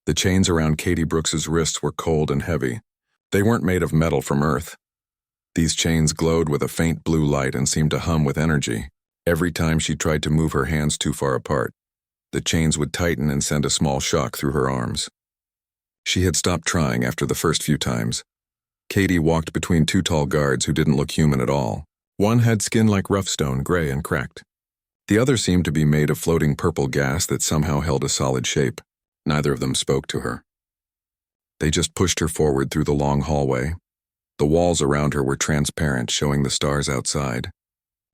The chains around Katie Brooks's wrists were cold and heavy. They weren't made of metal from Earth. These chains glowed with a faint blue light and seemed to hum with energy. Every time she tried to move her hands too far apart, the chains would tighten and send a small shock through her arms. She had stopped trying after the first few times. Katie walked between two tall guards who didn't look human at all. One had skin like rough stone, gray and cracked. The other seemed to be made of floating purple gas that somehow held a solid shape. Neither of them spoke to her. They just pushed her forward through the long hallway. The walls around her were transparent, showing the stars outside.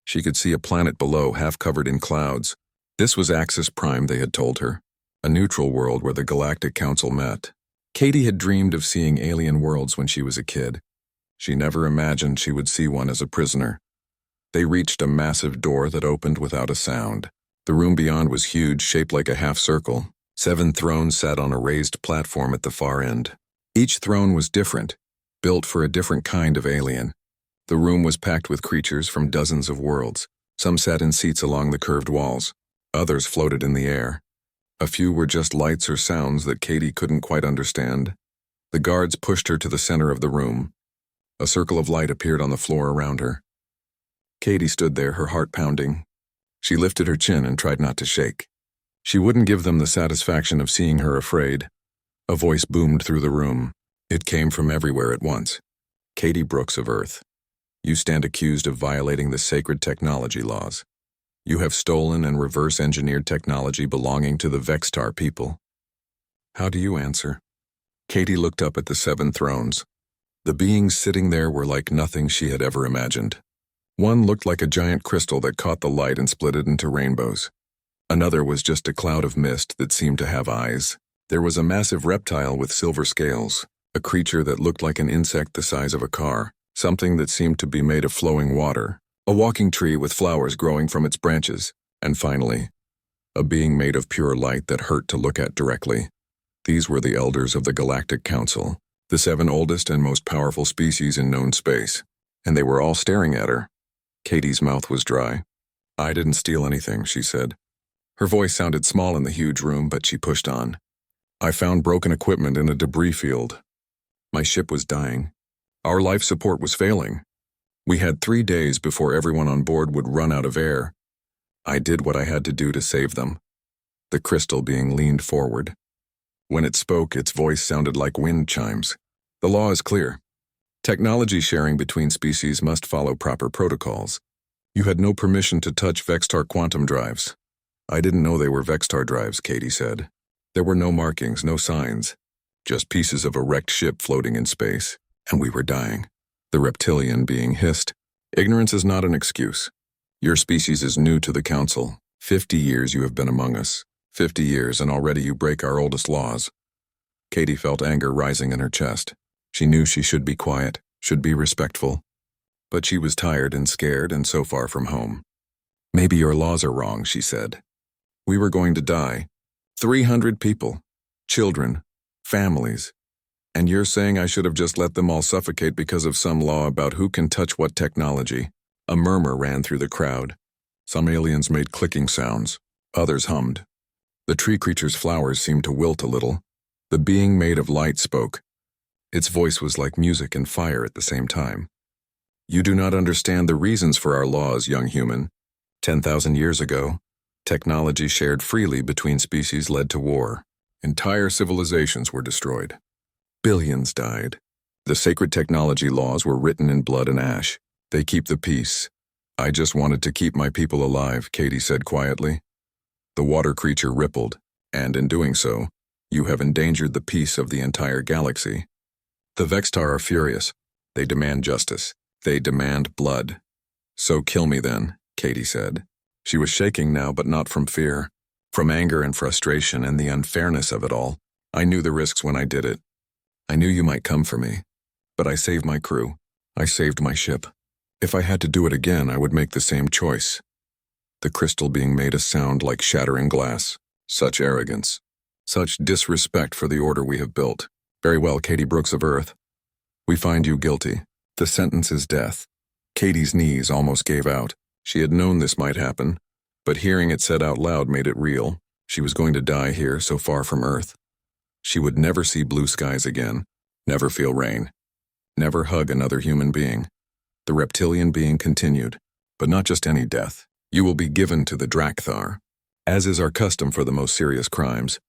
She could see a planet below, half covered in clouds. This was Axis Prime, they had told her, a neutral world where the Galactic Council met. Katie had dreamed of seeing alien worlds when she was a kid. She never imagined she would see one as a prisoner. They reached a massive door that opened without a sound. The room beyond was huge, shaped like a half circle. 7 thrones sat on a raised platform at the far end. Each throne was different, built for a different kind of alien. The room was packed with creatures from dozens of worlds. Some sat in seats along the curved walls. Others floated in the air. A few were just lights or sounds that Katie couldn't quite understand. The guards pushed her to the center of the room. A circle of light appeared on the floor around her. Katie stood there, her heart pounding. She lifted her chin and tried not to shake. She wouldn't give them the satisfaction of seeing her afraid. A voice boomed through the room. It came from everywhere at once. Katie Brooks of Earth, you stand accused of violating the sacred technology laws. You have stolen and reverse-engineered technology belonging to the Vextar people. How do you answer? Katie looked up at the 7 thrones. The beings sitting there were like nothing she had ever imagined. One looked like a giant crystal that caught the light and split it into rainbows. Another was just a cloud of mist that seemed to have eyes. There was a massive reptile with silver scales, a creature that looked like an insect the size of a car, something that seemed to be made of flowing water, a walking tree with flowers growing from its branches, and finally, a being made of pure light that hurt to look at directly. These were the elders of the Galactic Council, the 7 oldest and most powerful species in known space, and they were all staring at her. Katie's mouth was dry. I didn't steal anything, she said. Her voice sounded small in the huge room, but she pushed on. I found broken equipment in a debris field. My ship was dying. Our life support was failing. We had 3 days before everyone on board would run out of air. I did what I had to do to save them. The crystal being leaned forward. When it spoke, its voice sounded like wind chimes. The law is clear. Technology sharing between species must follow proper protocols. You had no permission to touch Vextar quantum drives. I didn't know they were Vextar drives, Katie said. There were no markings, no signs. Just pieces of a wrecked ship floating in space. And we were dying. The reptilian being hissed. Ignorance is not an excuse. Your species is new to the Council. 50 years you have been among us. 50 years, and already you break our oldest laws. Katie felt anger rising in her chest. She knew she should be quiet, should be respectful. But she was tired and scared and so far from home. Maybe your laws are wrong, she said. We were going to die. 300 people. Children. Families. And you're saying I should have just let them all suffocate because of some law about who can touch what technology? A murmur ran through the crowd. Some aliens made clicking sounds. Others hummed. The tree creature's flowers seemed to wilt a little. The being made of light spoke. Its voice was like music and fire at the same time. You do not understand the reasons for our laws, young human. 10,000 years ago, technology shared freely between species led to war. Entire civilizations were destroyed. Billions died. The sacred technology laws were written in blood and ash. They keep the peace. I just wanted to keep my people alive, Katie said quietly. The water creature rippled, and in doing so, you have endangered the peace of the entire galaxy. The Vextar are furious. They demand justice. They demand blood. So kill me then, Katie said. She was shaking now, but not from fear. From anger and frustration and the unfairness of it all. I knew the risks when I did it. I knew you might come for me. But I saved my crew. I saved my ship. If I had to do it again, I would make the same choice. The crystal being made a sound like shattering glass. Such arrogance. Such disrespect for the order we have built. Very well, Katie Brooks of Earth. We find you guilty. The sentence is death. Katie's knees almost gave out. She had known this might happen, but hearing it said out loud made it real. She was going to die here, so far from Earth. She would never see blue skies again, never feel rain, never hug another human being. The reptilian being continued, but not just any death. You will be given to the Drakthar. As is our custom for the most serious crimes,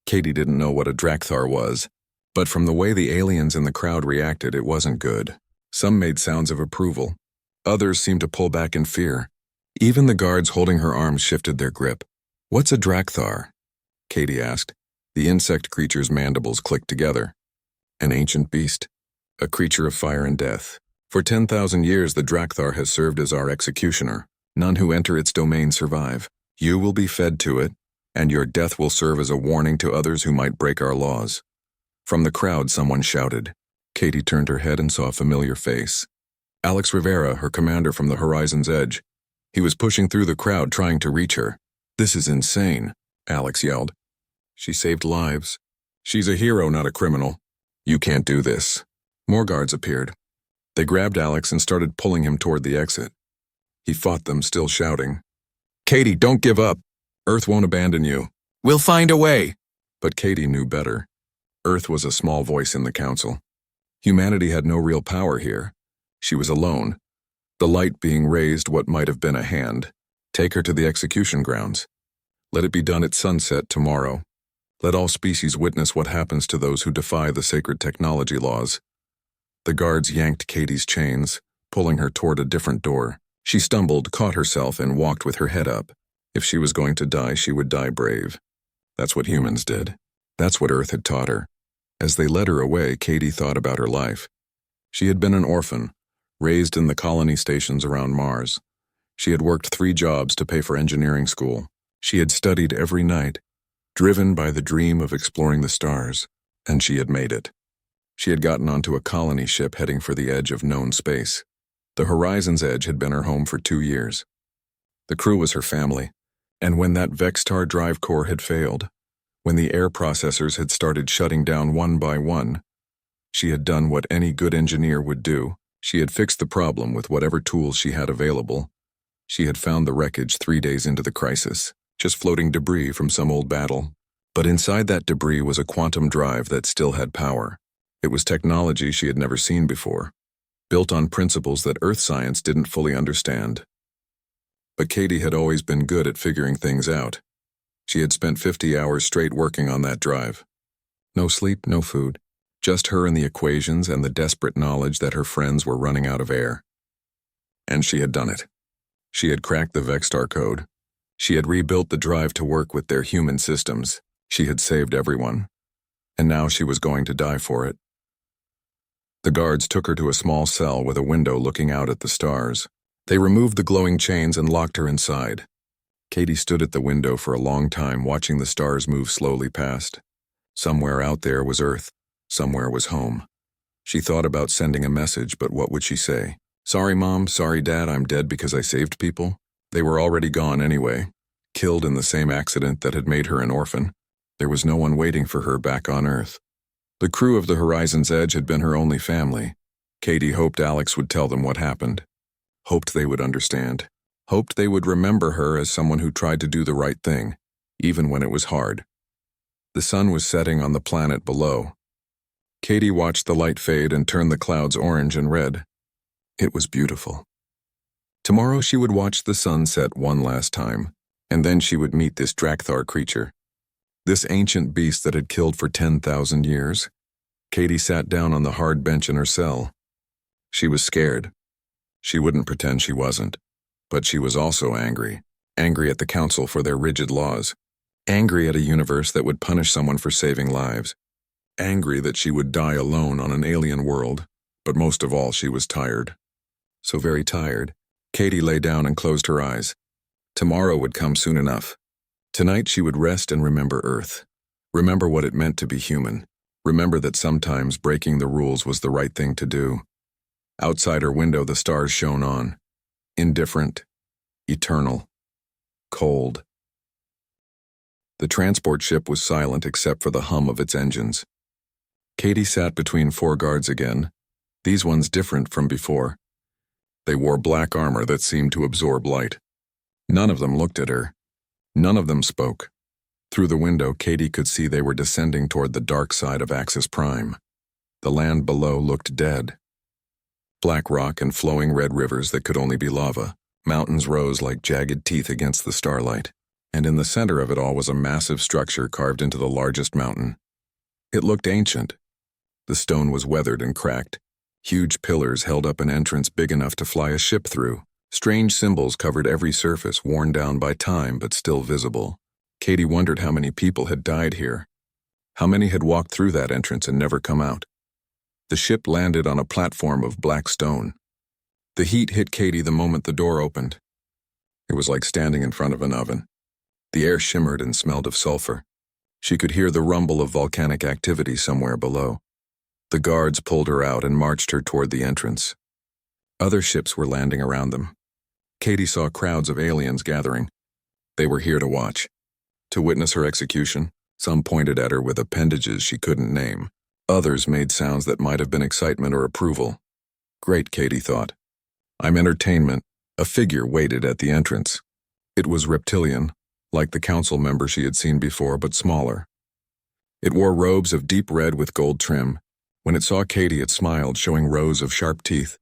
Katie didn't know what a Drakthar was, but from the way the aliens in the crowd reacted, it wasn't good. Some made sounds of approval. Others seemed to pull back in fear. Even the guards holding her arms shifted their grip. "What's a Drakthar?" Katie asked. The insect creature's mandibles clicked together. "An ancient beast, a creature of fire and death. For 10,000 years the Drakthar has served as our executioner. None who enter its domain survive. You will be fed to it, and your death will serve as a warning to others who might break our laws." From the crowd someone shouted. Katie turned her head and saw a familiar face. Alex Rivera, her commander from the Horizon's Edge. He was pushing through the crowd trying to reach her. "This is insane," Alex yelled. "She saved lives. She's a hero, not a criminal. You can't do this." More guards appeared. They grabbed Alex and started pulling him toward the exit. He fought them, still shouting, "Katie, don't give up. Earth won't abandon you. We'll find a way." But Katie knew better. Earth was a small voice in the council. Humanity had no real power here. She was alone. The light being raised what might have been a hand. Take her to the execution grounds. Let it be done at sunset tomorrow. Let all species witness what happens to those who defy the sacred technology laws. The guards yanked Katie's chains, pulling her toward a different door. She stumbled, caught herself, and walked with her head up. If she was going to die, she would die brave. That's what humans did. That's what Earth had taught her. As they led her away, Katie thought about her life. She had been an orphan, raised in the colony stations around Mars. She had worked 3 jobs to pay for engineering school. She had studied every night, driven by the dream of exploring the stars, and she had made it. She had gotten onto a colony ship heading for the edge of known space. The Horizon's Edge had been her home for 2 years. The crew was her family, and when that Vextar drive core had failed, when the air processors had started shutting down one by one, she had done what any good engineer would do. She had fixed the problem with whatever tools she had available. She had found the wreckage 3 days into the crisis, just floating debris from some old battle. But inside that debris was a quantum drive that still had power. It was technology she had never seen before, built on principles that Earth science didn't fully understand. But Katie had always been good at figuring things out. She had spent 50 hours straight working on that drive. No sleep, no food, just her and the equations and the desperate knowledge that her friends were running out of air. And she had done it. She had cracked the Vextar code. She had rebuilt the drive to work with their human systems. She had saved everyone. And now she was going to die for it. The guards took her to a small cell with a window looking out at the stars. They removed the glowing chains and locked her inside. Katie stood at the window for a long time, watching the stars move slowly past. Somewhere out there was Earth. Somewhere was home. She thought about sending a message, but what would she say? "Sorry, Mom, sorry, Dad, I'm dead because I saved people." They were already gone anyway, killed in the same accident that had made her an orphan. There was no one waiting for her back on Earth. The crew of the Horizon's Edge had been her only family. Katie hoped Alex would tell them what happened. Hoped they would understand. Hoped they would remember her as someone who tried to do the right thing, even when it was hard. The sun was setting on the planet below. Katie watched the light fade and turn the clouds orange and red. It was beautiful. Tomorrow she would watch the sun set one last time, and then she would meet this Drakthar creature. This ancient beast that had killed for 10,000 years. Katie sat down on the hard bench in her cell. She was scared. She wouldn't pretend she wasn't. But she was also angry. Angry at the Council for their rigid laws. Angry at a universe that would punish someone for saving lives. Angry that she would die alone on an alien world. But most of all, she was tired. So very tired. Katie lay down and closed her eyes. Tomorrow would come soon enough. Tonight she would rest and remember Earth. Remember what it meant to be human. Remember that sometimes breaking the rules was the right thing to do. Outside her window the stars shone on. Indifferent. Eternal. Cold. The transport ship was silent except for the hum of its engines. Katie sat between 4 guards again, these ones different from before. They wore black armor that seemed to absorb light. None of them looked at her. None of them spoke. Through the window, Katie could see they were descending toward the dark side of Axis Prime. The land below looked dead. Black rock and flowing red rivers that could only be lava. Mountains rose like jagged teeth against the starlight, and in the center of it all was a massive structure carved into the largest mountain. It looked ancient. The stone was weathered and cracked. Huge pillars held up an entrance big enough to fly a ship through. Strange symbols covered every surface, worn down by time but still visible. Katie wondered how many people had died here. How many had walked through that entrance and never come out? The ship landed on a platform of black stone. The heat hit Katie the moment the door opened. It was like standing in front of an oven. The air shimmered and smelled of sulfur. She could hear the rumble of volcanic activity somewhere below. The guards pulled her out and marched her toward the entrance. Other ships were landing around them. Katie saw crowds of aliens gathering. They were here to watch. To witness her execution, some pointed at her with appendages she couldn't name. Others made sounds that might have been excitement or approval. Great, Katie thought. I'm entertainment. A figure waited at the entrance. It was reptilian, like the council member she had seen before, but smaller. It wore robes of deep red with gold trim. When it saw Katie, it smiled, showing rows of sharp teeth.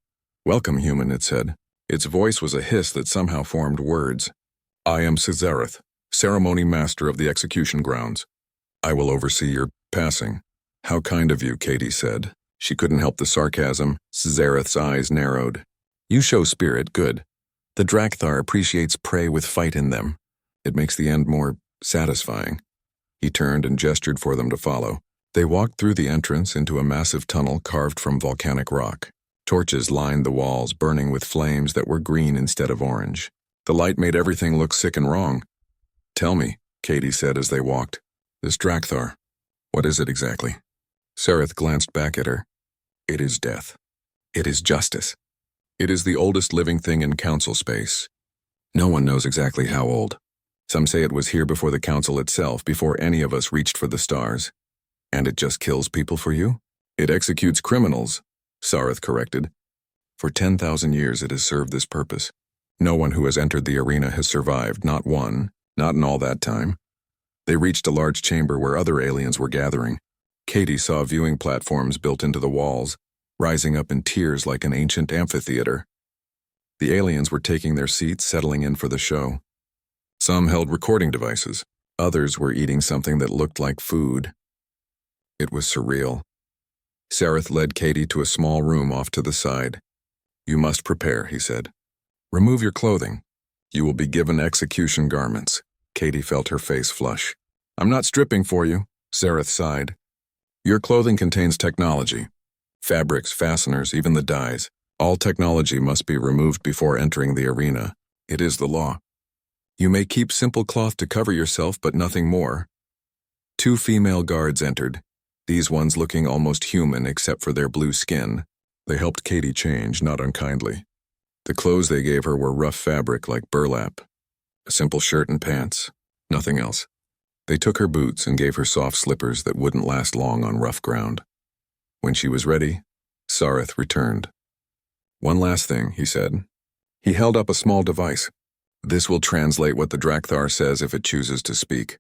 "Welcome, human," it said. Its voice was a hiss that somehow formed words. "I am Cesareth, ceremony master of the execution grounds. I will oversee your passing." "How kind of you," Katie said. She couldn't help the sarcasm. Cesareth's eyes narrowed. "You show spirit, good. The Drakthar appreciates prey with fight in them. It makes the end more satisfying." He turned and gestured for them to follow. They walked through the entrance into a massive tunnel carved from volcanic rock. Torches lined the walls, burning with flames that were green instead of orange. The light made everything look sick and wrong. "Tell me," Katie said as they walked. "This Drakthar, what is it exactly?" Sareth glanced back at her. "It is death. It is justice. It is the oldest living thing in council space. No one knows exactly how old. Some say it was here before the council itself, before any of us reached for the stars. And it just kills people for you? It executes criminals," Sareth corrected. "For 10,000 years it has served this purpose. No one who has entered the arena has survived, not one, not in all that time." They reached a large chamber where other aliens were gathering. Katie saw viewing platforms built into the walls, rising up in tiers like an ancient amphitheater. The aliens were taking their seats, settling in for the show. Some held recording devices. Others were eating something that looked like food. It was surreal. Sareth led Katie to a small room off to the side. "You must prepare," he said. "Remove your clothing. You will be given execution garments." Katie felt her face flush. "I'm not stripping for you," Sareth sighed. "Your clothing contains technology. Fabrics, fasteners, even the dyes. All technology must be removed before entering the arena. It is the law. You may keep simple cloth to cover yourself, but nothing more." 2 female guards entered, these ones looking almost human except for their blue skin. They helped Katie change, not unkindly. The clothes they gave her were rough fabric like burlap. A simple shirt and pants, nothing else. They took her boots and gave her soft slippers that wouldn't last long on rough ground. When she was ready, Sareth returned. "One last thing," he said. He held up a small device. "This will translate what the Drakthar says if it chooses to speak.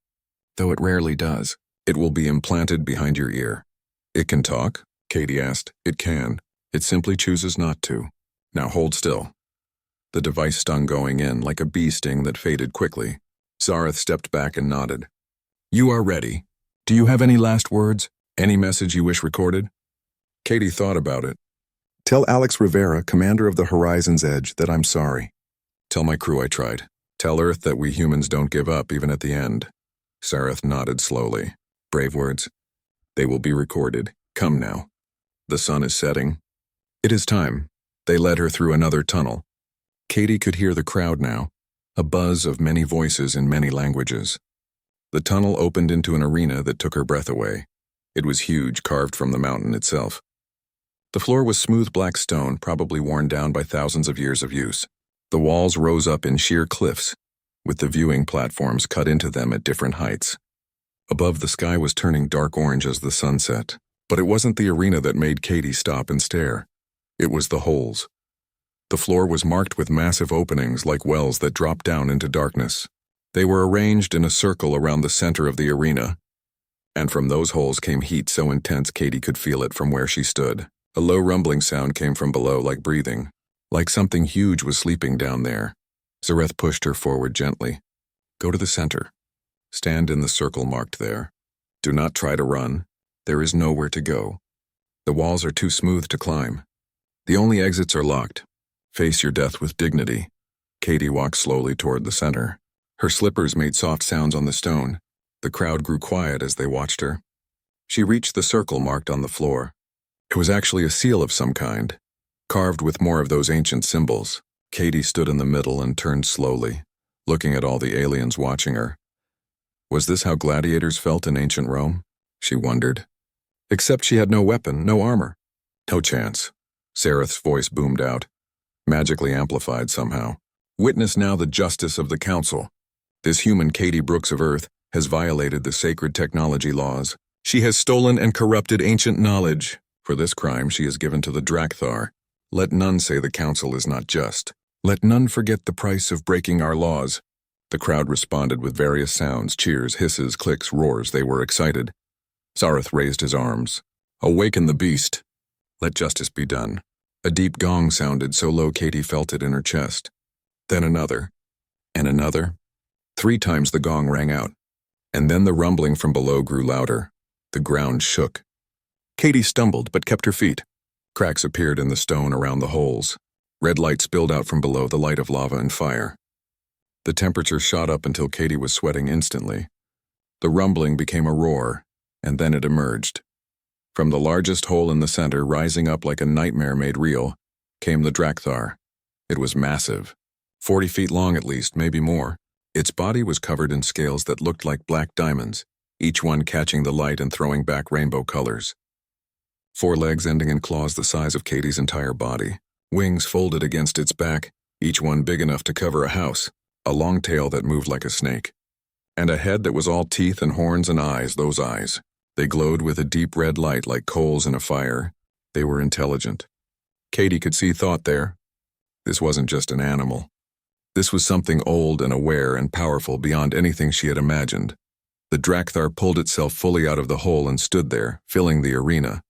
Though it rarely does. It will be implanted behind your ear." "It can talk?" Katie asked. "It can. It simply chooses not to. Now hold still." The device stung going in, like a bee sting that faded quickly. Sareth stepped back and nodded. "You are ready. Do you have any last words? Any message you wish recorded?" Katie thought about it. "Tell Alex Rivera, commander of the Horizon's Edge, that I'm sorry. Tell my crew I tried. Tell Earth that we humans don't give up even at the end." Sareth nodded slowly. "Brave words. They will be recorded. Come now. The sun is setting." "It is time." They led her through another tunnel. Katie could hear the crowd now, a buzz of many voices in many languages. The tunnel opened into an arena that took her breath away. It was huge, carved from the mountain itself. The floor was smooth black stone, probably worn down by thousands of years of use. The walls rose up in sheer cliffs, with the viewing platforms cut into them at different heights. Above, the sky was turning dark orange as the sun set. But it wasn't the arena that made Katie stop and stare. It was the holes. The floor was marked with massive openings like wells that dropped down into darkness. They were arranged in a circle around the center of the arena, and from those holes came heat so intense Katie could feel it from where she stood. A low rumbling sound came from below, like breathing, like something huge was sleeping down there. Zareth pushed her forward gently. Go to the center. Stand in the circle marked there. Do not try to run. There is nowhere to go. The walls are too smooth to climb. The only exits are locked. Face your death with dignity. Katie walked slowly toward the center. Her slippers made soft sounds on the stone. The crowd grew quiet as they watched her. She reached the circle marked on the floor. It was actually a seal of some kind, carved with more of those ancient symbols. Katie stood in the middle and turned slowly, looking at all the aliens watching her. Was this how gladiators felt in ancient Rome? She wondered. Except she had no weapon, no armor. No chance. Zareth's voice boomed out, magically amplified somehow. Witness now the justice of the council. This human Katie Brooks of Earth has violated the sacred technology laws. She has stolen and corrupted ancient knowledge. For this crime she is given to the Drakthar. Let none say the council is not just. Let none forget the price of breaking our laws. The crowd responded with various sounds, cheers, hisses, clicks, roars. They were excited. Zareth raised his arms. Awaken the beast. Let justice be done. A deep gong sounded so low Katie felt it in her chest. Then another. And another. 3 times the gong rang out. And then the rumbling from below grew louder. The ground shook. Katie stumbled but kept her feet. Cracks appeared in the stone around the holes. Red light spilled out from below, the light of lava and fire. The temperature shot up until Katie was sweating instantly. The rumbling became a roar, and then it emerged. From the largest hole in the center, rising up like a nightmare made real, came the Drakthar. It was massive, 40 feet long at least, maybe more. Its body was covered in scales that looked like black diamonds, each one catching the light and throwing back rainbow colors. 4 legs ending in claws the size of Katie's entire body. Wings folded against its back, each one big enough to cover a house. A long tail that moved like a snake. And a head that was all teeth and horns and eyes, those eyes. They glowed with a deep red light like coals in a fire. They were intelligent. Katie could see thought there. This wasn't just an animal. This was something old and aware and powerful beyond anything she had imagined. The Drakthar pulled itself fully out of the hole and stood there, filling the arena.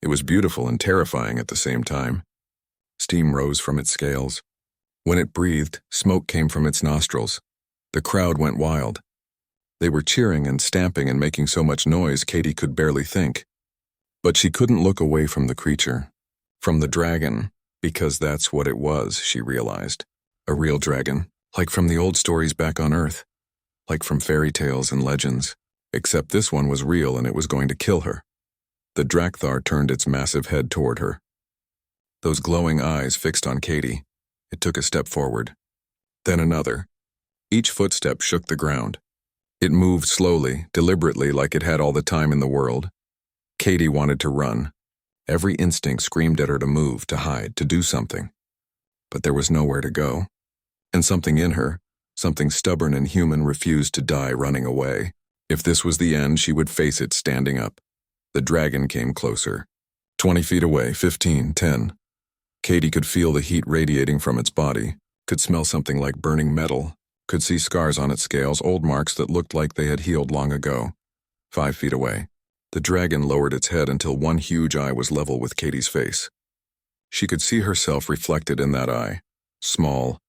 It was beautiful and terrifying at the same time. Steam rose from its scales. When it breathed, smoke came from its nostrils. The crowd went wild. They were cheering and stamping and making so much noise Katie could barely think. But she couldn't look away from the creature, from the dragon, because that's what it was, she realized. A real dragon, like from the old stories back on Earth, like from fairy tales and legends, except this one was real and it was going to kill her. The Drakthar turned its massive head toward her. Those glowing eyes fixed on Katie. It took a step forward. Then another. Each footstep shook the ground. It moved slowly, deliberately, like it had all the time in the world. Katie wanted to run. Every instinct screamed at her to move, to hide, to do something. But there was nowhere to go. And something in her, something stubborn and human, refused to die running away. If this was the end, she would face it standing up. The dragon came closer. 20 feet away, 15, 10. Katie could feel the heat radiating from its body, could smell something like burning metal, could see scars on its scales, old marks that looked like they had healed long ago. 5 feet away. The dragon lowered its head until one huge eye was level with Katie's face. She could see herself reflected in that eye. Small,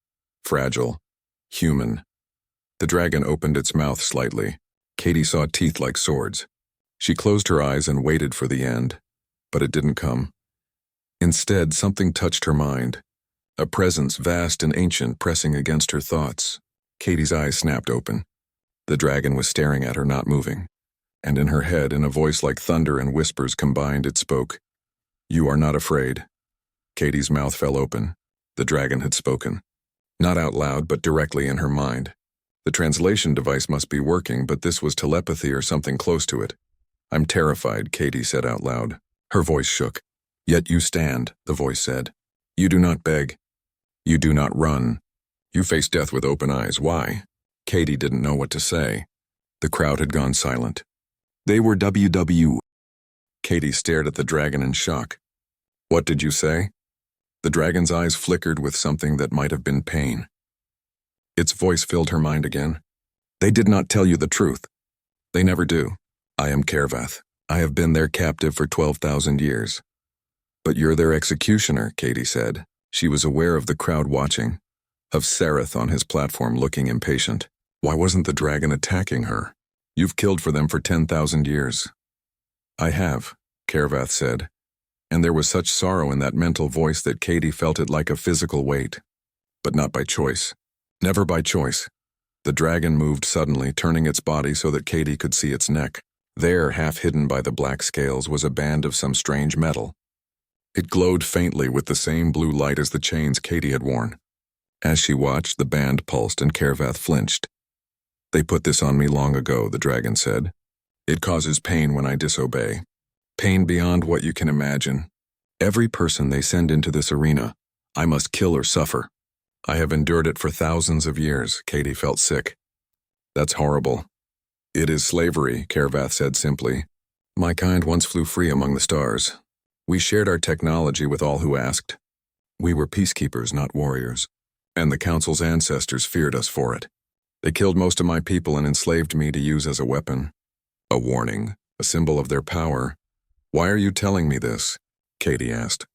fragile, human. The dragon opened its mouth slightly. Katie saw teeth like swords. She closed her eyes and waited for the end, but it didn't come. Instead, something touched her mind. A presence vast and ancient pressing against her thoughts. Katie's eyes snapped open. The dragon was staring at her, not moving. And in her head, in a voice like thunder and whispers combined, it spoke. You are not afraid. Katie's mouth fell open. The dragon had spoken. Not out loud, but directly in her mind. The translation device must be working, but this was telepathy or something close to it. I'm terrified, Katie said out loud. Her voice shook. Yet you stand, the voice said. You do not beg. You do not run. You face death with open eyes. Why? Katie didn't know what to say. The crowd had gone silent. They were WW. Katie stared at the dragon in shock. What did you say? The dragon's eyes flickered with something that might have been pain. Its voice filled her mind again. They did not tell you the truth. They never do. I am Kervath. I have been their captive for 12,000 years. But you're their executioner, Katie said. She was aware of the crowd watching, of Sereth on his platform looking impatient. Why wasn't the dragon attacking her? You've killed for them for 10,000 years. I have, Kervath said, and there was such sorrow in that mental voice that Katie felt it like a physical weight. But not by choice. Never by choice. The dragon moved suddenly, turning its body so that Katie could see its neck. There, half hidden by the black scales, was a band of some strange metal. It glowed faintly with the same blue light as the chains Katie had worn. As she watched, the band pulsed and Kervath flinched. They put this on me long ago, the dragon said. It causes pain when I disobey. Pain beyond what you can imagine. Every person they send into this arena, I must kill or suffer. I have endured it for thousands of years. Katie felt sick. That's horrible. It is slavery, Kervath said simply. My kind once flew free among the stars. We shared our technology with all who asked. We were peacekeepers, not warriors. And the Council's ancestors feared us for it. They killed most of my people and enslaved me to use as a weapon. A warning, a symbol of their power. Why are you telling me this? Katie asked.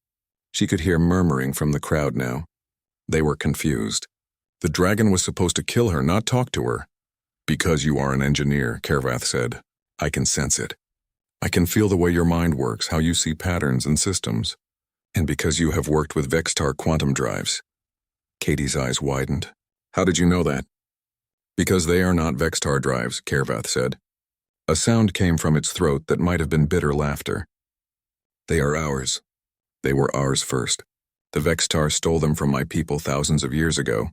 She could hear murmuring from the crowd now. They were confused. The dragon was supposed to kill her, not talk to her. Because you are an engineer, Kervath said. I can sense it. I can feel the way your mind works, how you see patterns and systems. And because you have worked with Vextar quantum drives. Katie's eyes widened. How did you know that? Because they are not Vextar drives, Kervath said. A sound came from its throat that might have been bitter laughter. They are ours. They were ours first. The Vextar stole them from my people thousands of years ago,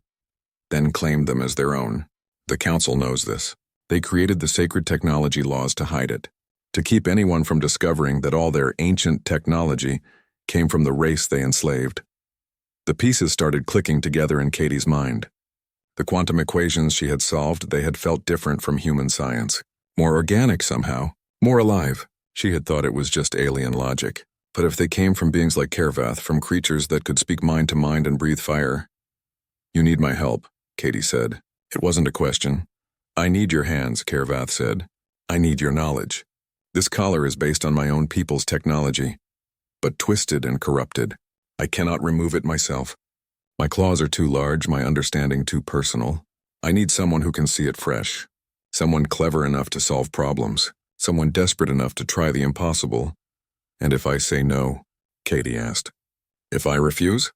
then claimed them as their own. The Council knows this. They created the sacred technology laws to hide it, to keep anyone from discovering that all their ancient technology came from the race they enslaved. The pieces started clicking together in Katie's mind. The quantum equations she had solved, they had felt different from human science. More organic somehow, more alive. She had thought it was just alien logic. But if they came from beings like Kervath, from creatures that could speak mind to mind and breathe fire. You need my help, Katie said. It wasn't a question. I need your hands, Kervath said. I need your knowledge. This collar is based on my own people's technology, but twisted and corrupted. I cannot remove it myself. My claws are too large, my understanding too personal. I need someone who can see it fresh. Someone clever enough to solve problems. Someone desperate enough to try the impossible. And if I say no, Katie asked. If I refuse?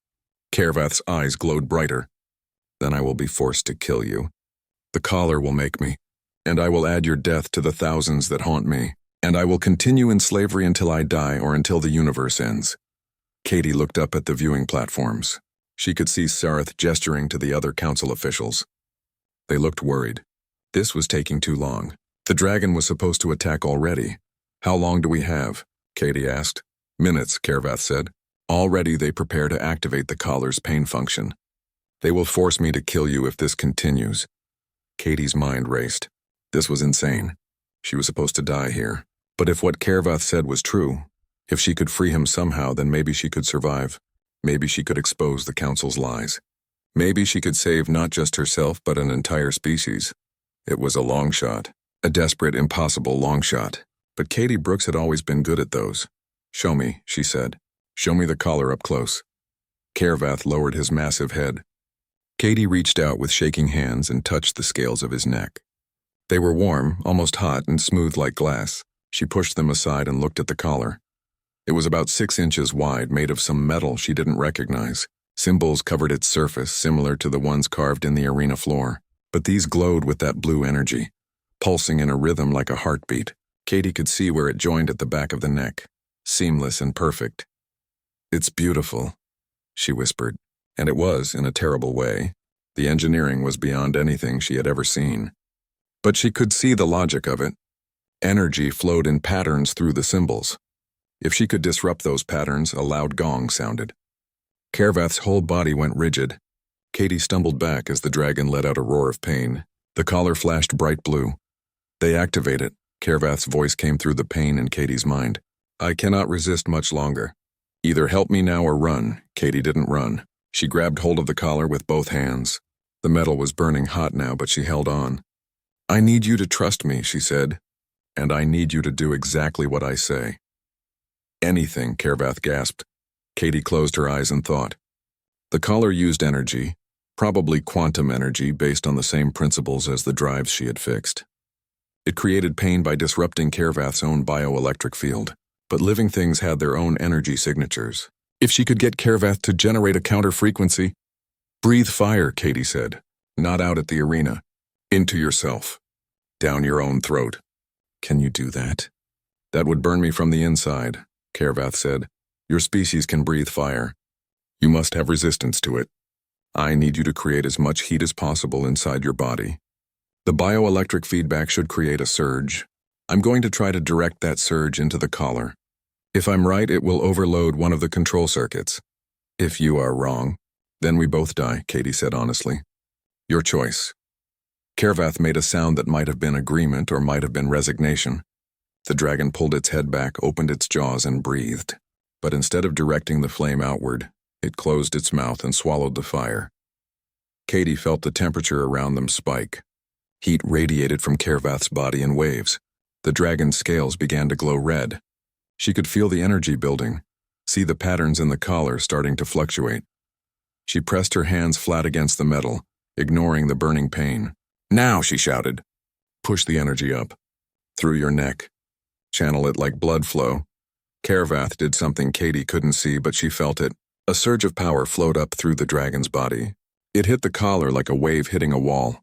Kervath's eyes glowed brighter. Then I will be forced to kill you. The collar will make me, and I will add your death to the thousands that haunt me, and I will continue in slavery until I die or until the universe ends. Katie looked up at the viewing platforms. She could see Sereth gesturing to the other council officials. They looked worried. This was taking too long. The dragon was supposed to attack already. How long do we have? Katie asked. Minutes, Kervath said. Already they prepare to activate the collar's pain function. They will force me to kill you if this continues. Katie's mind raced. This was insane. She was supposed to die here. But if what Kervath said was true, if she could free him somehow, then maybe she could survive. Maybe she could expose the Council's lies. Maybe she could save not just herself, but an entire species. It was a long shot. A desperate, impossible long shot. But Katie Brooks had always been good at those. Show me, she said. Show me the collar up close. Kervath lowered his massive head. Katie reached out with shaking hands and touched the scales of his neck. They were warm, almost hot, and smooth like glass. She pushed them aside and looked at the collar. It was about 6 inches wide, made of some metal she didn't recognize. Symbols covered its surface, similar to the ones carved in the arena floor. But these glowed with that blue energy, pulsing in a rhythm like a heartbeat. Katie could see where it joined at the back of the neck, seamless and perfect. It's beautiful, she whispered. And it was, in a terrible way. The engineering was beyond anything she had ever seen. But she could see the logic of it. Energy flowed in patterns through the symbols. If she could disrupt those patterns, a loud gong sounded. Kervath's whole body went rigid. Katie stumbled back as the dragon let out a roar of pain. The collar flashed bright blue. They activate it. Kervath's voice came through the pain in Katie's mind. I cannot resist much longer. Either help me now or run. Katie didn't run. She grabbed hold of the collar with both hands. The metal was burning hot now, but she held on. "I need you to trust me," she said, "and I need you to do exactly what I say." "Anything," Kervath gasped. Katie closed her eyes and thought. The collar used energy, probably quantum energy based on the same principles as the drives she had fixed. It created pain by disrupting Kervath's own bioelectric field, but living things had their own energy signatures. If she could get Kervath to generate a counter-frequency— "Breathe fire," Katie said. "Not out at the arena. Into yourself. Down your own throat." "Can you do that?" "That would burn me from the inside," Kervath said. "Your species can breathe fire. You must have resistance to it. I need you to create as much heat as possible inside your body. The bioelectric feedback should create a surge. I'm going to try to direct that surge into the collar. If I'm right, it will overload one of the control circuits. If you are wrong, then we both die," Katie said honestly. "Your choice." Kervath made a sound that might have been agreement or might have been resignation. The dragon pulled its head back, opened its jaws, and breathed. But instead of directing the flame outward, it closed its mouth and swallowed the fire. Katie felt the temperature around them spike. Heat radiated from Kervath's body in waves. The dragon's scales began to glow red. She could feel the energy building, see the patterns in the collar starting to fluctuate. She pressed her hands flat against the metal, ignoring the burning pain. "Now," she shouted. "Push the energy up. Through your neck. Channel it like blood flow." Kervath did something Katie couldn't see, but she felt it. A surge of power flowed up through the dragon's body. It hit the collar like a wave hitting a wall.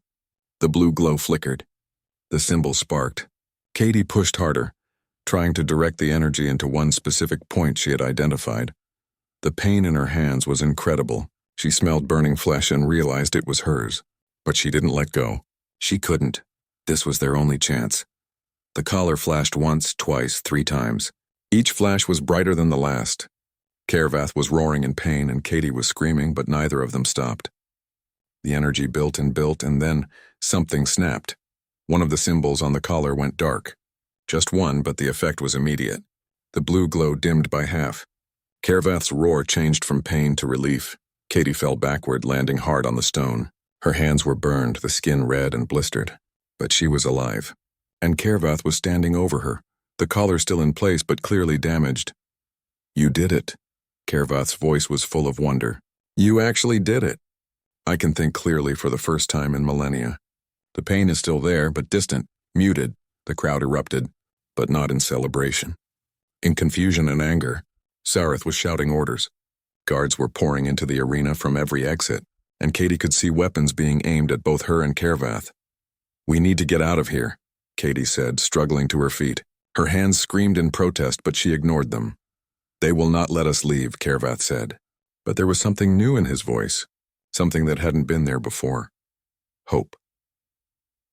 The blue glow flickered. The symbol sparked. Katie pushed harder, trying to direct the energy into one specific point she had identified. The pain in her hands was incredible. She smelled burning flesh and realized it was hers. But she didn't let go. She couldn't. This was their only chance. The collar flashed once, twice, 3 times. Each flash was brighter than the last. Kervath was roaring in pain and Katie was screaming, but neither of them stopped. The energy built, and then something snapped. One of the symbols on the collar went dark. Just one, but the effect was immediate. The blue glow dimmed by half. Kervath's roar changed from pain to relief. Katie fell backward, landing hard on the stone. Her hands were burned, the skin red and blistered. But she was alive. And Kervath was standing over her, the collar still in place but clearly damaged. "You did it." Kervath's voice was full of wonder. "You actually did it." I can think clearly for the first time in millennia. The pain is still there, but distant, muted. The crowd erupted, but not in celebration. In confusion and anger, Sareth was shouting orders. Guards were pouring into the arena from every exit, and Katie could see weapons being aimed at both her and Kervath. "We need to get out of here," Katie said, struggling to her feet. Her hands screamed in protest, but she ignored them. "They will not let us leave," Kervath said. But there was something new in his voice, something that hadn't been there before. Hope.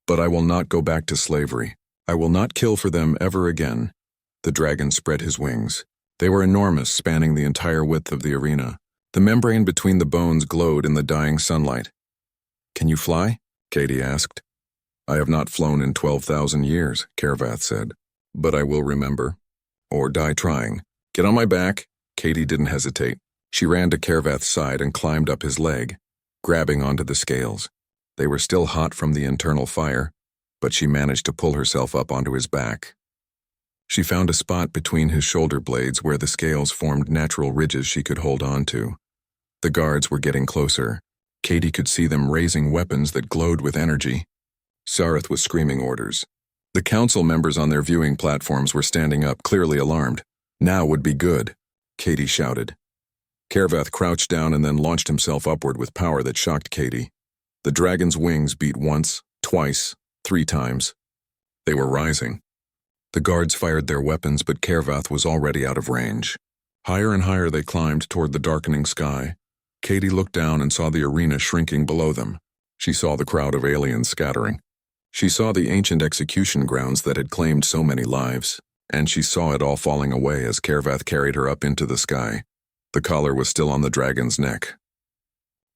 "But I will not go back to slavery. I will not kill for them ever again." The dragon spread his wings. They were enormous, spanning the entire width of the arena. The membrane between the bones glowed in the dying sunlight. "Can you fly?" Katie asked. "I have not flown in 12,000 years, Kervath said. "But I will remember. Or die trying. Get on my back." Katie didn't hesitate. She ran to Kervath's side and climbed up his leg, grabbing onto the scales. They were still hot from the internal fire, but she managed to pull herself up onto his back. She found a spot between his shoulder blades where the scales formed natural ridges she could hold on to. The guards were getting closer. Katie could see them raising weapons that glowed with energy. Sareth was screaming orders. The council members on their viewing platforms were standing up, clearly alarmed. "Now would be good," Katie shouted. Kervath crouched down and then launched himself upward with power that shocked Katie. The dragon's wings beat once, twice, 3 times. They were rising. The guards fired their weapons, but Kervath was already out of range. Higher and higher they climbed toward the darkening sky. Katie looked down and saw the arena shrinking below them. She saw the crowd of aliens scattering. She saw the ancient execution grounds that had claimed so many lives, and she saw it all falling away as Kervath carried her up into the sky. The collar was still on the dragon's neck.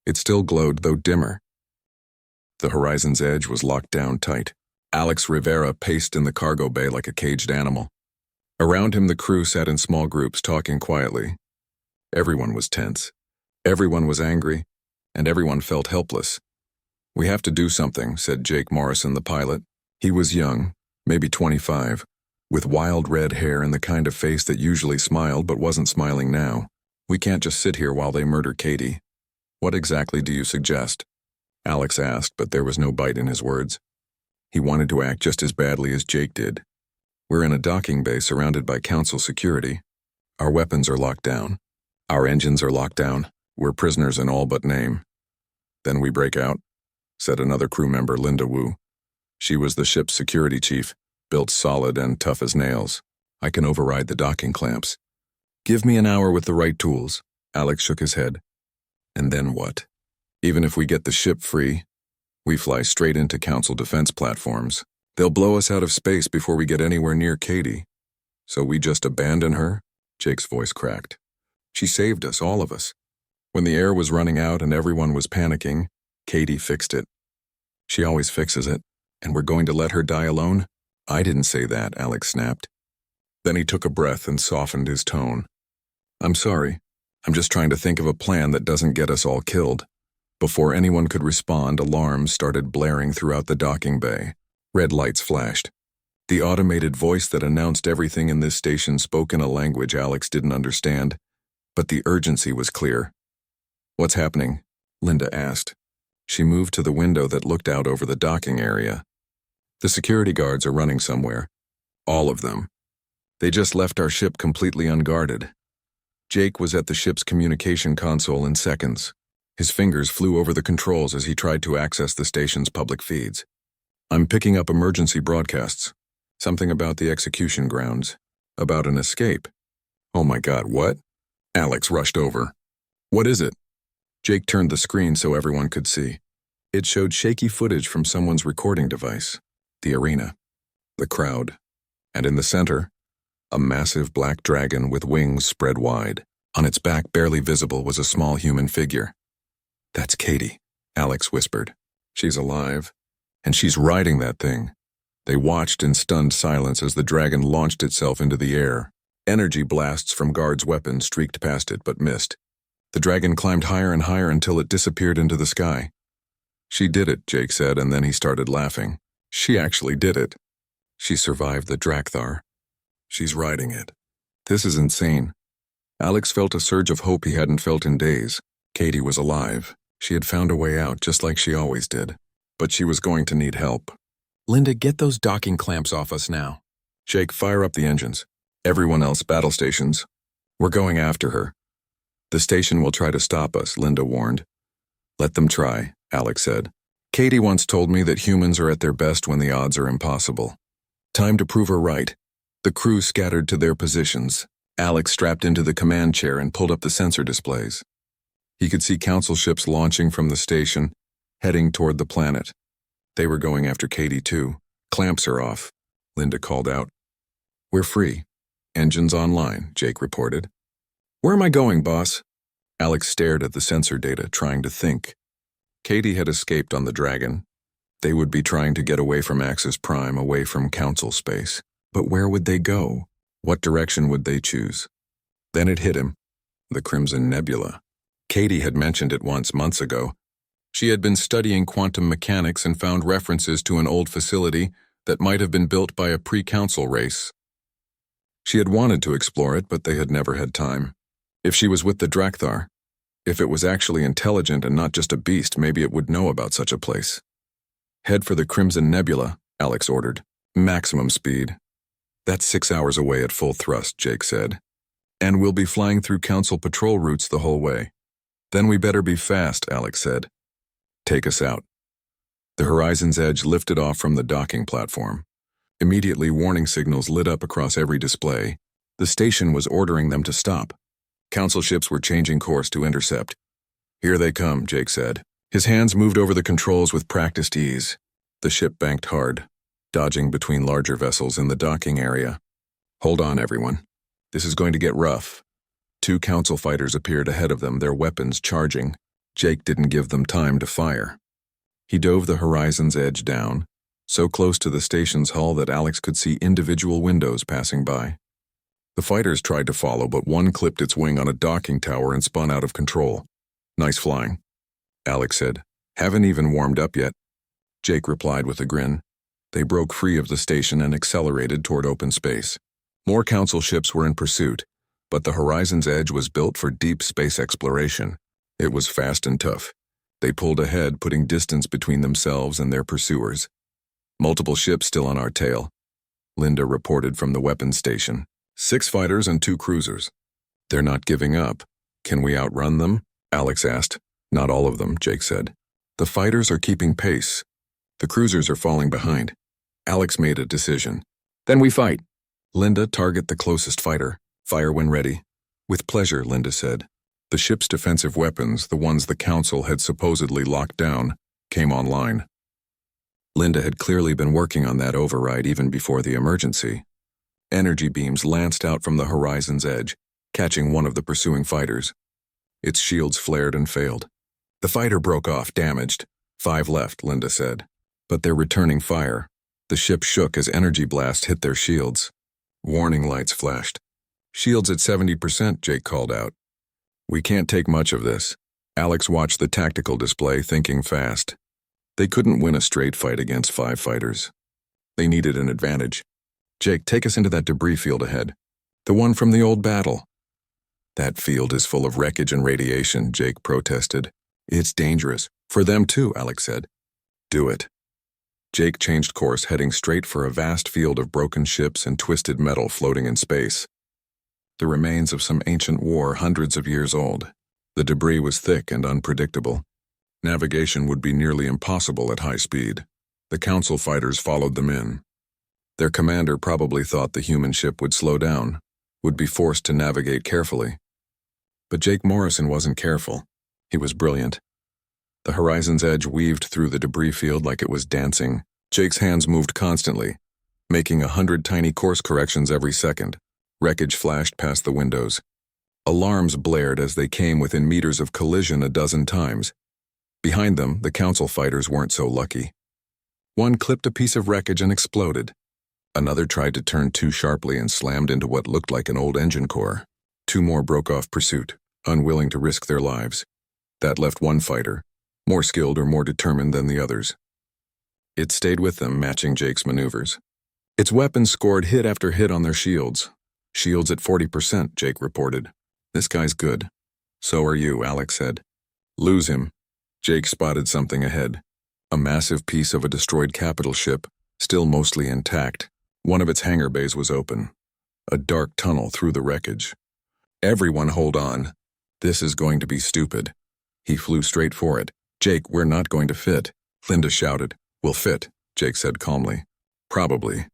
It still glowed, though dimmer. The horizon's edge was locked down tight. Alex Rivera paced in the cargo bay like a caged animal. Around him the crew sat in small groups, talking quietly. Everyone was tense. Everyone was angry, and everyone felt helpless. "We have to do something," said Jake Morrison, the pilot. He was young, maybe 25, with wild red hair and the kind of face that usually smiled but wasn't smiling now. "We can't just sit here while they murder Katie." "What exactly do you suggest?" Alex asked, but there was no bite in his words. He wanted to act just as badly as Jake did. "We're in a docking bay surrounded by Council security. Our weapons are locked down. Our engines are locked down. We're prisoners in all but name." "Then we break out," said another crew member, Linda Wu. She was the ship's security chief, built solid and tough as nails. "I can override the docking clamps." "Give me an hour with the right tools." Alex shook his head. "And then what? Even if we get the ship free, we fly straight into Council defense platforms. They'll blow us out of space before we get anywhere near Katie. So we just abandon her?" Jake's voice cracked. "She saved us, all of us. When the air was running out and everyone was panicking, Katie fixed it. She always fixes it, and we're going to let her die alone?" "I didn't say that," Alex snapped. Then he took a breath and softened his tone. "I'm sorry. I'm just trying to think of a plan that doesn't get us all killed." Before anyone could respond, alarms started blaring throughout the docking bay. Red lights flashed. The automated voice that announced everything in this station spoke in a language Alex didn't understand, but the urgency was clear. "What's happening?" Linda asked. She moved to the window that looked out over the docking area. "The security guards are running somewhere. All of them. They just left our ship completely unguarded." Jake was at the ship's communication console in seconds. His fingers flew over the controls as he tried to access the station's public feeds. "I'm picking up emergency broadcasts. Something about the execution grounds. About an escape." "Oh my God, what?" Alex rushed over. "What is it?" Jake turned the screen so everyone could see. It showed shaky footage from someone's recording device. The arena. The crowd. And in the center, a massive black dragon with wings spread wide. On its back, barely visible, was a small human figure. "That's Katie," Alex whispered. "She's alive, and she's riding that thing." They watched in stunned silence as the dragon launched itself into the air. Energy blasts from guards' weapons streaked past it but missed. The dragon climbed higher and higher until it disappeared into the sky. "She did it," Jake said, and then he started laughing. "She actually did it. She survived the Drakthar. She's riding it. This is insane." Alex felt a surge of hope he hadn't felt in days. Katie was alive. She had found a way out, just like she always did. But she was going to need help. "Linda, get those docking clamps off us now." "Jake, fire up the engines. Everyone else, battle stations. We're going after her." "The station will try to stop us," Linda warned. "Let them try," Alex said. "Katie once told me that humans are at their best when the odds are impossible. Time to prove her right." The crew scattered to their positions. Alex strapped into the command chair and pulled up the sensor displays. He could see Council ships launching from the station, heading toward the planet. They were going after Katie too. "Clamps are off," Linda called out. "We're free. Engines online," Jake reported. "Where am I going, boss?" Alex stared at the sensor data, trying to think. Katie had escaped on the Dragon. They would be trying to get away from Axis Prime, away from Council space. But where would they go? What direction would they choose? Then it hit him. The Crimson Nebula. Katie had mentioned it once, months ago. She had been studying quantum mechanics and found references to an old facility that might have been built by a pre-Council race. She had wanted to explore it, but they had never had time. If she was with the Drakthar, if it was actually intelligent and not just a beast, maybe it would know about such a place. "Head for the Crimson Nebula," Alex ordered. "Maximum speed." "That's 6 hours away at full thrust," Jake said. "And we'll be flying through Council patrol routes the whole way." "Then we better be fast," Alex said. "Take us out." The Horizon's Edge lifted off from the docking platform. Immediately, warning signals lit up across every display. The station was ordering them to stop. Council ships were changing course to intercept. "Here they come," Jake said. His hands moved over the controls with practiced ease. The ship banked hard, dodging between larger vessels in the docking area. "Hold on, everyone. This is going to get rough." 2 Council fighters appeared ahead of them, their weapons charging. Jake didn't give them time to fire. He dove the Horizon's Edge down, so close to the station's hull that Alex could see individual windows passing by. The fighters tried to follow, but one clipped its wing on a docking tower and spun out of control. "Nice flying," Alex said. Haven't even warmed up yet, Jake replied with a grin. They broke free of the station and accelerated toward open space. More council ships were in pursuit, but the Horizon's Edge was built for deep space exploration. It was fast and tough. They pulled ahead, putting distance between themselves and their pursuers. Multiple ships still on our tail, Linda reported from the weapons station. 6 fighters and 2 cruisers. They're not giving up. Can we outrun them? Alex asked. Not all of them, Jake said. The fighters are keeping pace. The cruisers are falling behind. Alex made a decision. Then we fight. Linda, target the closest fighter. Fire when ready. With pleasure, Linda said. The ship's defensive weapons, the ones the Council had supposedly locked down, came online. Linda had clearly been working on that override even before the emergency. Energy beams lanced out from the Horizon's Edge, catching one of the pursuing fighters. Its shields flared and failed. The fighter broke off, damaged. 5 left, Linda said. But they're returning fire. The ship shook as energy blast hit their shields. Warning lights flashed. Shields at 70%, Jake called out. We can't take much of this. Alex watched the tactical display, thinking fast. They couldn't win a straight fight against 5 fighters. They needed an advantage. Jake, take us into that debris field ahead. The one from the old battle. That field is full of wreckage and radiation, Jake protested. It's dangerous. For them too, Alex said. Do it. Jake changed course, heading straight for a vast field of broken ships and twisted metal floating in space. The remains of some ancient war hundreds of years old. The debris was thick and unpredictable. Navigation would be nearly impossible at high speed. The Council fighters followed them in. Their commander probably thought the human ship would slow down, would be forced to navigate carefully. But Jake Morrison wasn't careful. He was brilliant. The Horizon's Edge weaved through the debris field like it was dancing. Jake's hands moved constantly, making 100 tiny course corrections every second. Wreckage flashed past the windows. Alarms blared as they came within meters of collision a dozen times. Behind them, the Council fighters weren't so lucky. One clipped a piece of wreckage and exploded. Another tried to turn too sharply and slammed into what looked like an old engine core. 2 more broke off pursuit, unwilling to risk their lives. That left 1 fighter, more skilled or more determined than the others. It stayed with them, matching Jake's maneuvers. Its weapons scored hit after hit on their shields. Shields at 40%, Jake reported. This guy's good. So are you, Alex said. Lose him. Jake spotted something ahead. A massive piece of a destroyed capital ship, still mostly intact. One of its hangar bays was open. A dark tunnel through the wreckage. Everyone hold on. This is going to be stupid. He flew straight for it. Jake, we're not going to fit. Linda shouted. We'll fit, Jake said calmly. Probably.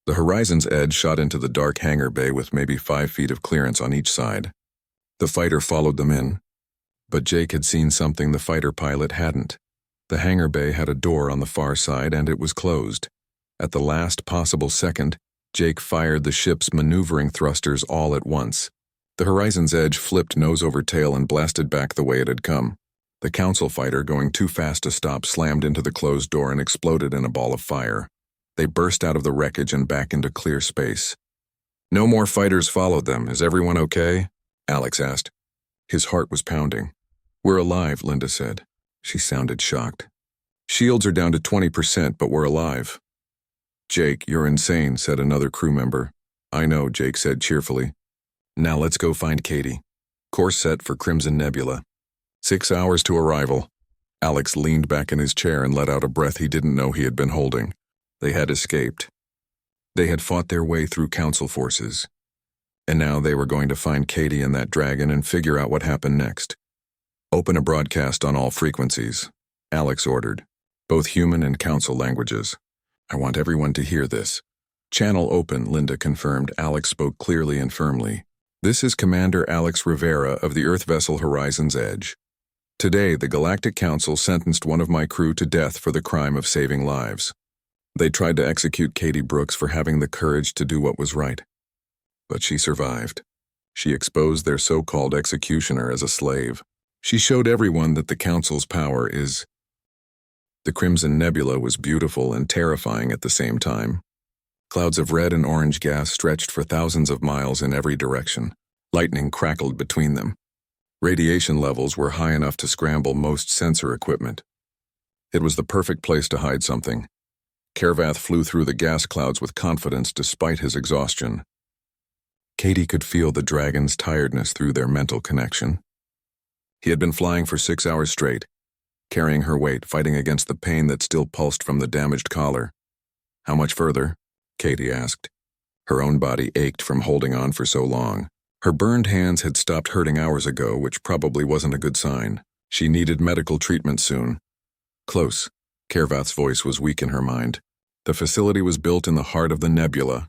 The Horizon's Edge shot into the dark hangar bay with maybe 5 feet of clearance on each side. The fighter followed them in. But Jake had seen something the fighter pilot hadn't. The hangar bay had a door on the far side and it was closed. At the last possible second, Jake fired the ship's maneuvering thrusters all at once. The Horizon's Edge flipped nose over tail and blasted back the way it had come. The Council fighter, going too fast to stop, slammed into the closed door and exploded in a ball of fire. They burst out of the wreckage and back into clear space. No more fighters followed them. Is everyone okay? Alex asked. His heart was pounding. We're alive, Linda said. She sounded shocked. Shields are down to 20%, but we're alive. Jake, you're insane, said another crew member. I know, Jake said cheerfully. Now let's go find Katie. Course set for Crimson Nebula. 6 hours to arrival. Alex leaned back in his chair and let out a breath he didn't know he had been holding. They had escaped. They had fought their way through Council forces. And now they were going to find Katie and that dragon and figure out what happened next. Open a broadcast on all frequencies, Alex ordered. Both human and Council languages. I want everyone to hear this. Channel open, Linda confirmed. Alex spoke clearly and firmly. This is Commander Alex Rivera of the Earth vessel Horizon's Edge. Today, the Galactic Council sentenced one of my crew to death for the crime of saving lives. They tried to execute Katie Brooks for having the courage to do what was right. But she survived. She exposed their so-called executioner as a slave. She showed everyone that the Council's power is... The Crimson Nebula was beautiful and terrifying at the same time. Clouds of red and orange gas stretched for thousands of miles in every direction. Lightning crackled between them. Radiation levels were high enough to scramble most sensor equipment. It was the perfect place to hide something. Kervath flew through the gas clouds with confidence despite his exhaustion. Katie could feel the dragon's tiredness through their mental connection. He had been flying for 6 hours straight, carrying her weight, fighting against the pain that still pulsed from the damaged collar. How much further? Katie asked. Her own body ached from holding on for so long. Her burned hands had stopped hurting hours ago, which probably wasn't a good sign. She needed medical treatment soon. Close. Kervath's voice was weak in her mind. The facility was built in the heart of the nebula,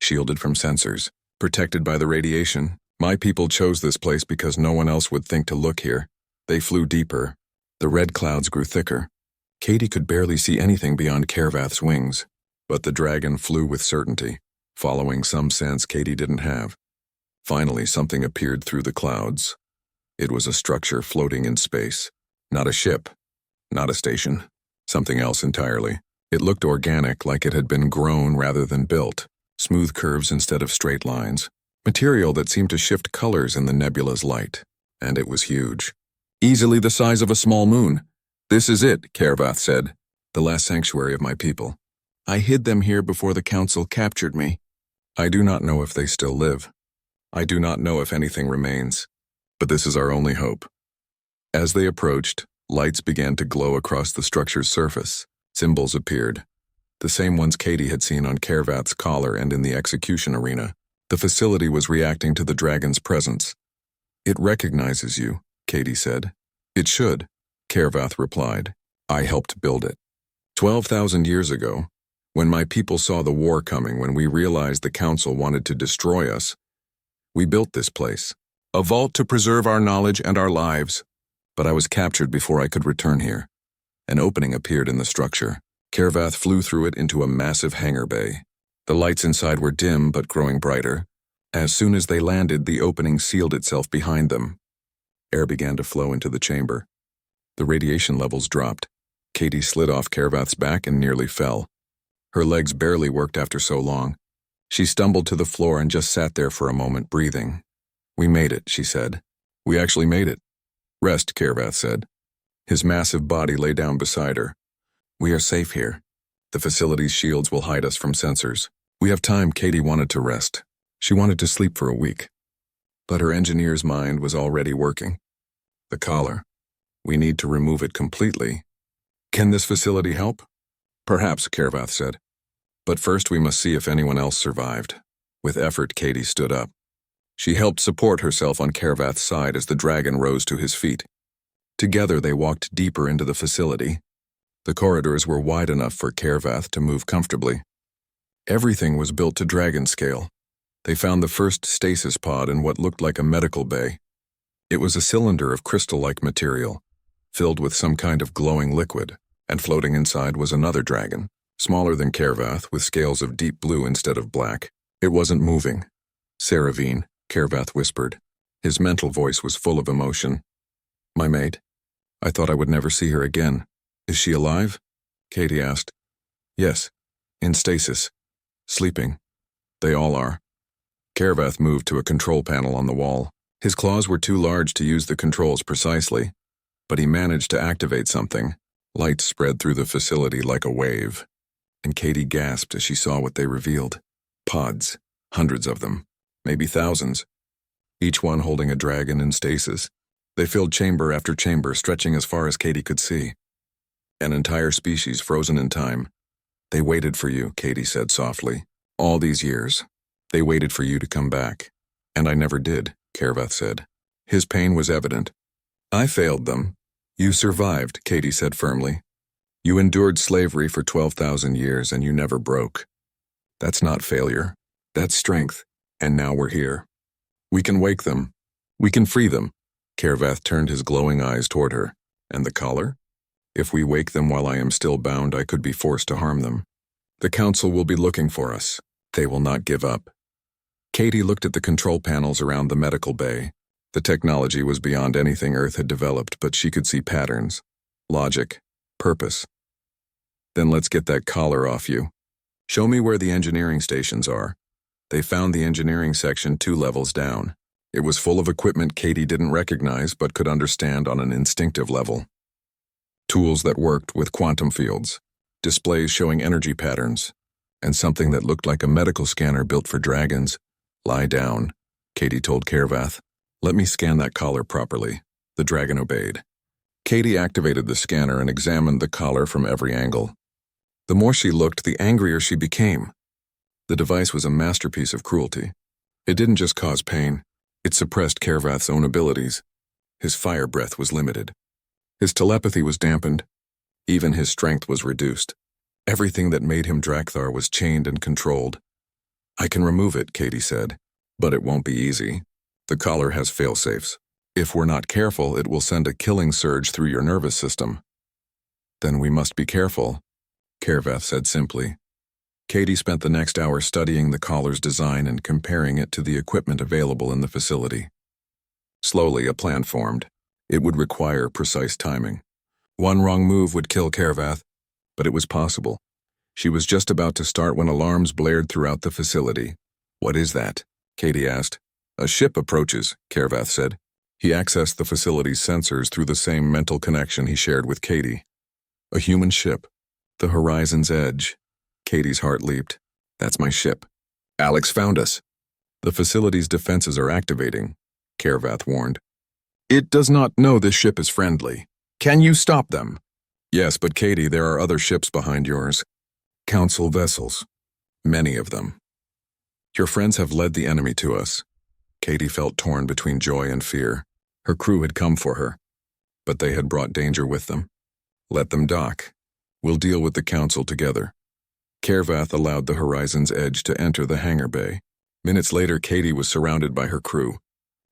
shielded from sensors, protected by the radiation. My people chose this place because no one else would think to look here. They flew deeper. The red clouds grew thicker. Katie could barely see anything beyond Kervath's wings, but the dragon flew with certainty, following some sense Katie didn't have. Finally, something appeared through the clouds. It was a structure floating in space. Not a ship, not a station, something else entirely. It looked organic, like it had been grown rather than built. Smooth curves instead of straight lines. Material that seemed to shift colors in the nebula's light. And it was huge. Easily the size of a small moon. This is it, Kervath said. The last sanctuary of my people. I hid them here before the council captured me. I do not know if they still live. I do not know if anything remains. But this is our only hope. As they approached, lights began to glow across the structure's surface. Symbols appeared. The same ones Katie had seen on Kervath's collar and in the execution arena. The facility was reacting to the dragon's presence. It recognizes you, Katie said. It should, Kervath replied. I helped build it. 12,000 years ago, when my people saw the war coming, when we realized the council wanted to destroy us, we built this place. A vault to preserve our knowledge and our lives. But I was captured before I could return here. An opening appeared in the structure. Kervath flew through it into a massive hangar bay. The lights inside were dim but growing brighter. As soon as they landed, the opening sealed itself behind them. Air began to flow into the chamber. The radiation levels dropped. Katie slid off Kervath's back and nearly fell. Her legs barely worked after so long. She stumbled to the floor and just sat there for a moment, breathing. We made it, she said. We actually made it. Rest, Kervath said. His massive body lay down beside her. We are safe here. The facility's shields will hide us from sensors. We have time. Katie wanted to rest. She wanted to sleep for a week. But her engineer's mind was already working. The collar. We need to remove it completely. Can this facility help? Perhaps, Kervath said. But first we must see if anyone else survived. With effort, Katie stood up. She helped support herself on Kervath's side as the dragon rose to his feet. Together they walked deeper into the facility. The corridors were wide enough for Kervath to move comfortably. Everything was built to dragon scale. They found the first stasis pod in what looked like a medical bay. It was a cylinder of crystal-like material, filled with some kind of glowing liquid, and floating inside was another dragon, smaller than Kervath, with scales of deep blue instead of black. It wasn't moving. Saravine, Kervath whispered. His mental voice was full of emotion. My mate. I thought I would never see her again. Is she alive? Katie asked. Yes, in stasis. Sleeping. They all are. Kervath moved to a control panel on the wall. His claws were too large to use the controls precisely, but he managed to activate something. Light spread through the facility like a wave, and Katie gasped as she saw what they revealed. Pods, hundreds of them, maybe thousands, each one holding a dragon in stasis. They filled chamber after chamber, stretching as far as Katie could see. An entire species frozen in time. They waited for you, Katie said softly. All these years. They waited for you to come back. And I never did, Kervath said. His pain was evident. I failed them. You survived, Katie said firmly. You endured slavery for 12,000 years and you never broke. That's not failure. That's strength. And now we're here. We can wake them. We can free them. Kervath turned his glowing eyes toward her. And the collar? If we wake them while I am still bound, I could be forced to harm them. The council will be looking for us. They will not give up. Katie looked at the control panels around the medical bay. The technology was beyond anything Earth had developed, but she could see patterns, logic, purpose. Then let's get that collar off you. Show me where the engineering stations are. They found the engineering section 2 levels down. It was full of equipment Katie didn't recognize but could understand on an instinctive level. tools that worked with quantum fields, displays showing energy patterns, and something that looked like a medical scanner built for dragons. Lie down, Katie told Kervath. Let me scan that collar properly. The dragon obeyed. Katie activated the scanner and examined the collar from every angle. The more she looked, the angrier she became. The device was a masterpiece of cruelty. It didn't just cause pain, it suppressed Kervath's own abilities. His fire breath was limited. His telepathy was dampened. Even his strength was reduced. Everything that made him Drakthar was chained and controlled. I can remove it, Katie said, but it won't be easy. The collar has failsafes. If we're not careful, it will send a killing surge through your nervous system. Then we must be careful, Kervath said simply. Katie spent the next hour studying the collar's design and comparing it to the equipment available in the facility. Slowly, a plan formed. It would require precise timing. One wrong move would kill Kervath, but it was possible. She was just about to start when alarms blared throughout the facility. What is that? Katie asked. A ship approaches, Kervath said. He accessed the facility's sensors through the same mental connection he shared with Katie. A human ship. The horizon's edge. Katie's heart leaped. That's my ship. Alex found us. The facility's defenses are activating, Kervath warned. It does not know this ship is friendly. Can you stop them? Yes, but Katie, there are other ships behind yours. Council vessels. Many of them. Your friends have led the enemy to us. Katie felt torn between joy and fear. Her crew had come for her, but they had brought danger with them. Let them dock. We'll deal with the council together. Kervath allowed the horizon's edge to enter the hangar bay. Minutes later, Katie was surrounded by her crew.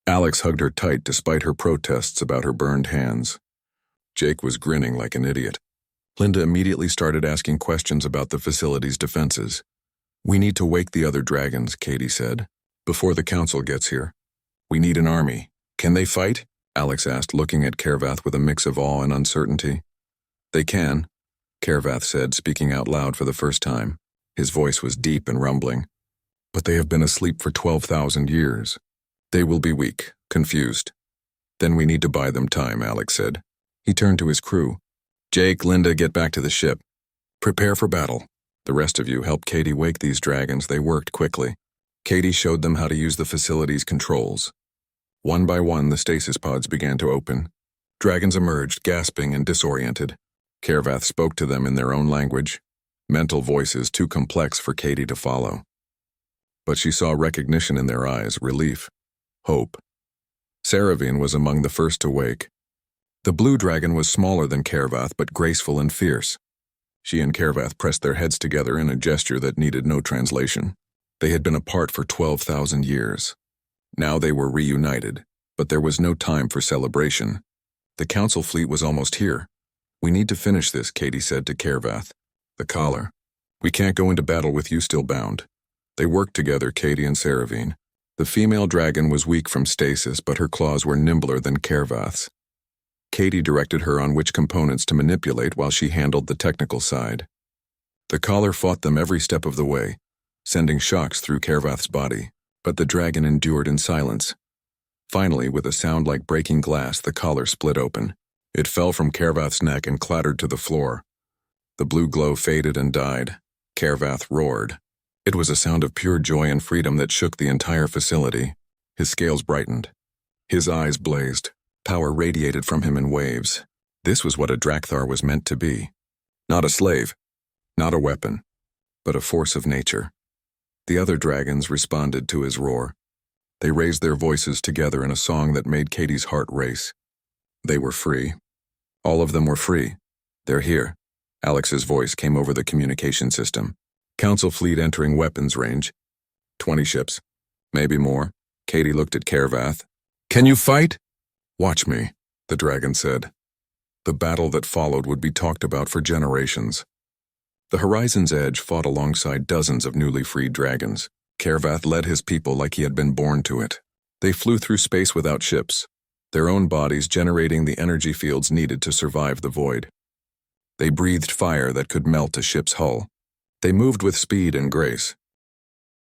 Alex hugged her tight despite her protests about her burned hands. Jake was grinning like an idiot. Linda immediately started asking questions about the facility's defenses. We need to wake the other dragons, Katie said, before the council gets here. We need an army. Can they fight? Alex asked, looking at Kervath with a mix of awe and uncertainty. They can, Kervath said, speaking out loud for the first time. His voice was deep and rumbling. But they have been asleep for 12,000 years. They will be weak, confused. Then we need to buy them time, Alex said. He turned to his crew. Jake, Linda, get back to the ship. Prepare for battle. The rest of you help Katie wake these dragons. They worked quickly. Katie showed them how to use the facility's controls. One by one, the stasis pods began to open. Dragons emerged, gasping and disoriented. Kervath spoke to them in their own language, mental voices too complex for Katie to follow. But she saw recognition in their eyes, relief, hope. Saravine was among the first to wake. The blue dragon was smaller than Kervath, but graceful and fierce. She and Kervath pressed their heads together in a gesture that needed no translation. They had been apart for 12,000 years. Now they were reunited, but there was no time for celebration. The council fleet was almost here. We need to finish this, Katie said to Kervath. The collar. We can't go into battle with you still bound. They worked together, Katie and Saravine. The female dragon was weak from stasis, but her claws were nimbler than Kervath's. Katie directed her on which components to manipulate while she handled the technical side. The collar fought them every step of the way, sending shocks through Kervath's body, but the dragon endured in silence. Finally, with a sound like breaking glass, the collar split open. It fell from Kervath's neck and clattered to the floor. The blue glow faded and died. Kervath roared. It was a sound of pure joy and freedom that shook the entire facility. His scales brightened. His eyes blazed. Power radiated from him in waves. This was what a Drakthar was meant to be. Not a slave, not a weapon, but a force of nature. The other dragons responded to his roar. They raised their voices together in a song that made Katie's heart race. They were free. All of them were free. They're here. Alex's voice came over the communication system. Council fleet entering weapons range. 20 ships. Maybe more. Katie looked at Kervath. Can you fight? Watch me, the dragon said. The battle that followed would be talked about for generations. The horizon's edge fought alongside dozens of newly freed dragons. Kervath led his people like he had been born to it. They flew through space without ships, their own bodies generating the energy fields needed to survive the void. They breathed fire that could melt a ship's hull. They moved with speed and grace,